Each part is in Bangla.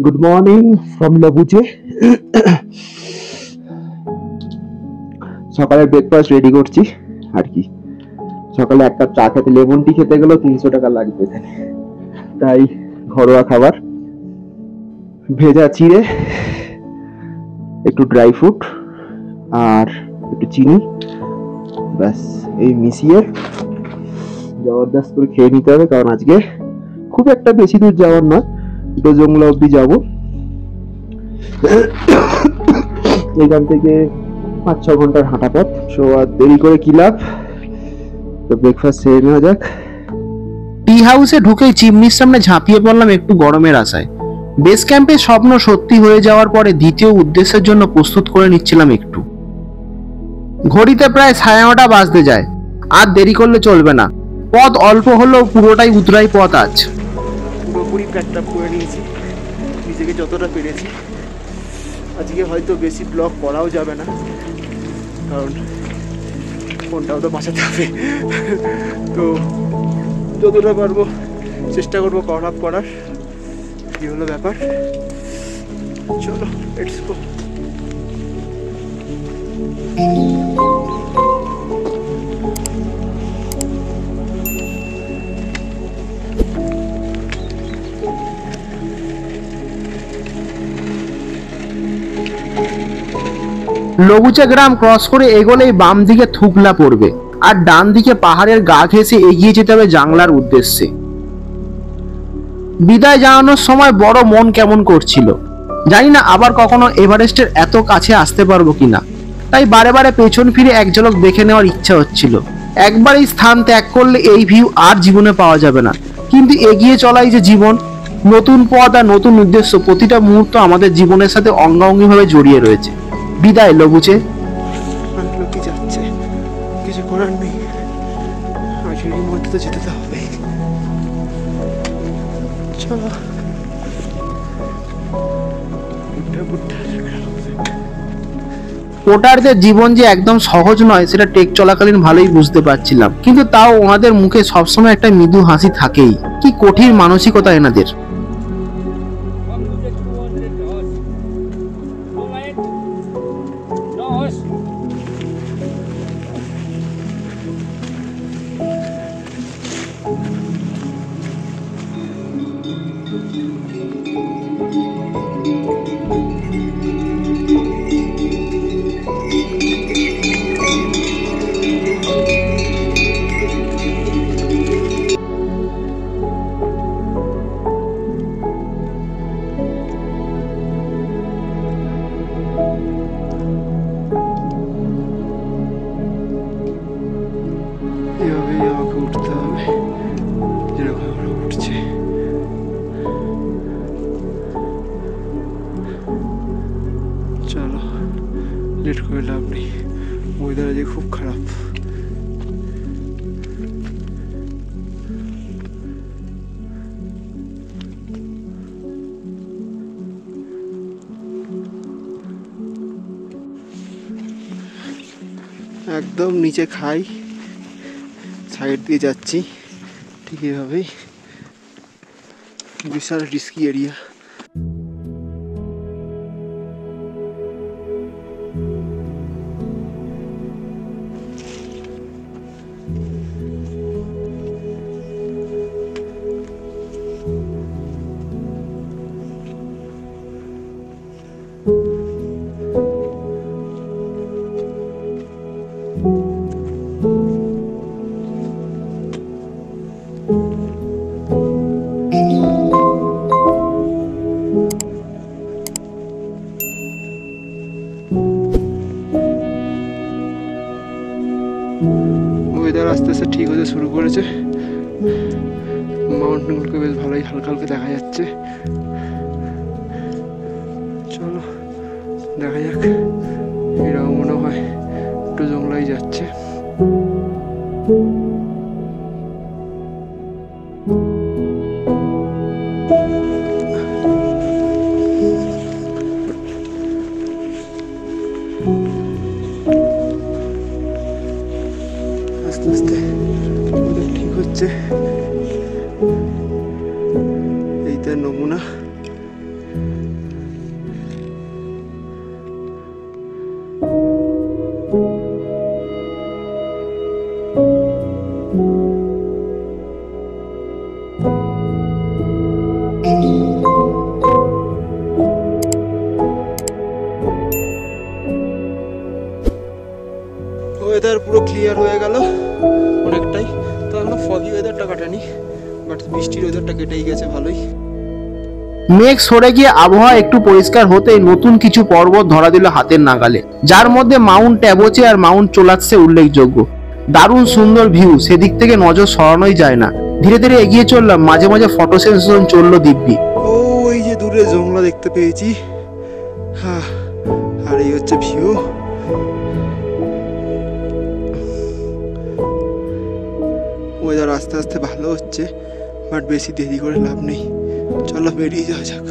Good morning from Lobuche. সকালে ব্রেকফাস্ট রেডি করছি আর কি। সকালে এক কাপ চা খেতে, লেমন টি খেতে গেলেও 300 টাকা লাগবে এখানে, তাই ঘরোয়া খাবার ভেজা চিড়ে, একটু ড্রাই ফ্রুট আর একটু চিনি, ব্যাস এই মিশিয়ে জবরদস্ত করে খেয়ে নিতে হবে। কারণ আজকে খুব একটা বেশি দূর যাওয়ার নয়, জংলা অব্দি যাবো। এখান থেকে 5-6 ঘন্টার হাঁটা পথ। সো আর দেরি করে কি লাভ, তো ব্রেকফাস্ট সেরে নেওয়া যাক। টি হাউসে ঢুকেই চিমনির সামনে ঝাঁপিয়ে পড়লাম একটু গরমের আশায়। বেস ক্যাম্পের স্বপ্ন সত্যি হয়ে যাওয়ার পরে দ্বিতীয় উদ্দেশ্যের জন্য প্রস্তুত করে নিচ্ছিলাম একটু। ঘড়িতে প্রায় 9:30 বাজতে যায়। আর দেরি করলে চলবে না। পথ অল্প হলেও পুরোটাই উতরাই পথ আজ। পুরোপুরি প্যাকআপ করে নিয়েছি, নিজেকে যতটা পেরেছি। আজকে হয়তো বেশি ব্লগ করাও যাবে না, কারণ ফোনটাও তো বাঁচাতে হবে। তো যতটা পারবো চেষ্টা করবো কভার আপ করার। কি হলো ব্যাপার, চলো লেটস গো। লবুচা গ্রাম ক্রস করে এগোলেই বাম দিকে থুকলা পড়বে, আর ডান দিকে পাহাড়ের গা ঘেঁষে এগিয়ে যেতে হবে জাংলার উদ্দেশ্যে। বিদায় জানানোর সময় বড় মন কেমন করছিল। জানি না আবার কখনো এভারেস্টের এত কাছে আসতে পারবো কিনা, তাই বারে বারে পেছন ফিরে এক ঝলক দেখে নেওয়ার ইচ্ছা হচ্ছিল। একবার এই স্থান ত্যাগ করলে এই ভিউ আর জীবনে পাওয়া যাবে না, কিন্তু এগিয়ে চলাই যে জীবন। নতুন পথ আর নতুন উদ্দেশ্য প্রতিটা মুহূর্ত আমাদের জীবনের সাথে অঙ্গাঙ্গিভাবে জড়িয়ে রয়েছে। বিদায় লবুচে। লোকে যাচ্ছে, কিছু করার নেই, সিঁড়ির মধ্যে তো যেতে হবে। চলো। পোটারদের জীবন যে একদম সহজ নয় সেটা টেক চলাকালীন ভালোই বুঝতে পারছিলাম, কিন্তু তাও ওনাদের মুখে সবসময় একটা মৃদু হাসি থাকেই। কি কঠিন মানসিকতা এনাদের। এভাবেই আমাকে উঠতে হবে, যেরকম আমরা উঠছি। চলো, লেট করে লাভ নেই, ওয়েদার আজকে খুব খারাপ। একদম নিচে খাই, সাইড দিয়ে যাচ্ছি ঠিক এভাবেই। বিশাল রিস্কি এরিয়া। ওয়েদার আস্তে আস্তে ঠিক হতে শুরু করেছে। মাউন্টেনগুলোকে বেশ ভালোই হালকা হালকা দেখা যাচ্ছে। চলো দেখা যাক। এরাও মনে হয় একটু জংলাই যাচ্ছে। আস্তে আস্তে ওদের ঠিক হচ্ছে। এই তার নমুনা। হয়ে গেল অনেকটাই। তো এখনো ফগি ওয়েদারটা কাটেনি, বাট বৃষ্টির ওয়েদারটা কেটেই গেছে ভালোই। মেঘ সরে গিয়ে আবহাওয়া একটু পরিষ্কার হতেই নতুন কিছু পর্বত ধরা দিল হাতের নাগালে, যার মধ্যে মাউন্ট ট্যাবোচে আর মাউন্ট চোলাৎসে উল্লেখযোগ্য। দারুণ সুন্দর ভিউ, সেদিক থেকে নজর সরানোই যায় না। ধীরে ধীরে এগিয়ে চললাম, মাঝে মাঝে ফটো সেশন চললো দিব্যি। ও ওই যে দূরে জংলা দেখতে পেয়েছি, হ্যাঁ, আর এই হচ্ছে ভিউ। ওয়েদার আস্তে আস্তে ভালো হচ্ছে, বাট বেশি দেরি করে লাভ নেই, চলো বেরিয়ে যাওয়া যাক।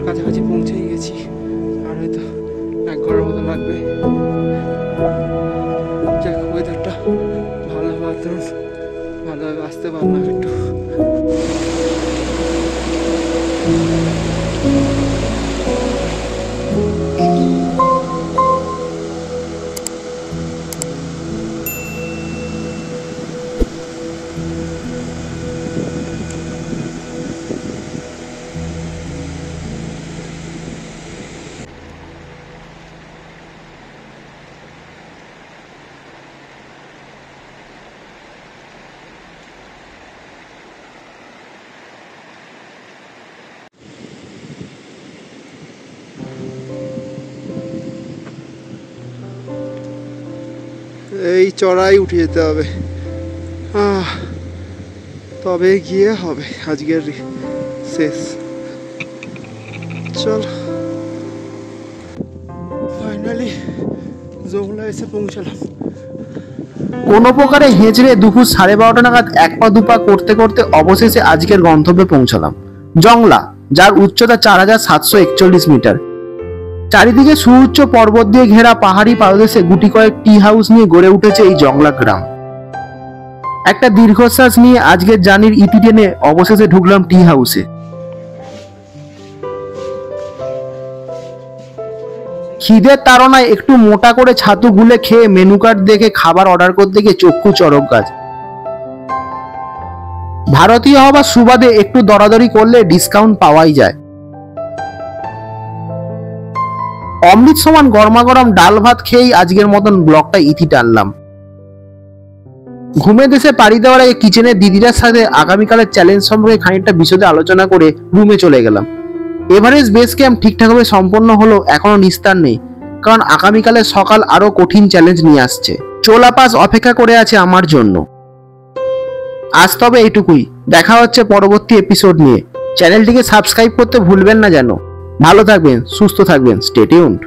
কাছাকাছি পৌঁছেই গেছি, আর হয়তো 1 ঘন্টার মতো লাগবে। যাক, ওয়েদারটা ভালোভাবে আসতে পারলাম একটু। এই চড়াই উঠে যেতে হবে, তবে গিয়ে হবে আজকের শেষ। চল, ফাইনালি জংলা এসে পৌঁছালাম। কোনো প্রকারে হেঁচড়ে দুপুর 12:30 নাগাদ 1 পা 2 পা করতে করতে অবশেষে আজকের গন্তব্যে পৌঁছালাম, জংলা, যার উচ্চতা 4741 মিটার। চারিদিকে সুউচ্চ পর্বত দিয়ে ঘেরা পাহাড়ি পাদদেশে গুটি কয়েক টি হাউস নিয়ে গড়ে উঠেছে এই জংলা গ্রাম। একটা দীর্ঘশ্বাস নিয়ে আজকের জার্নির ইতি টেনে অবশেষে ঢুকলাম টি হাউসে। খিদের তাড়নায় একটু মোটা করে ছাতু গুলে খেয়ে মেনু কার্ড দেখে খাবার অর্ডার করতে গিয়ে চক্ষু চড়ক গাছ। ভারতীয় হবার সুবাদে একটু দরাদরি করলে ডিসকাউন্ট পাওয়াই যায়। অমৃত সমান গরমাগরম ডাল ভাত খেয়েই আজকের মতন ব্লগটা ইতি টানলাম। ঘুমে দেশে পাড়ি দেওয়ার আগে কিচেনের দিদিরার সাথে আগামীকালের চ্যালেঞ্জ সম্পর্কে খানিকটা বিশদে আলোচনা করে রুমে চলে গেলাম। এভারেস্ট বেস ক্যাম্প ঠিকঠাকভাবে সম্পন্ন হলো এখনো নিস্তার নেই, কারণ আগামীকালের সকাল আরো কঠিন চ্যালেঞ্জ নিয়ে আসছে। চোলা পাস অপেক্ষা করে আছে আমার জন্য। আজ তবে এইটুকুই, দেখা হচ্ছে পরবর্তী এপিসোড নিয়ে। চ্যানেলটিকে সাবস্ক্রাইব করতে ভুলবেন না যেন। ভালো থাকবেন, সুস্থ থাকবেন, স্টে টিউনড।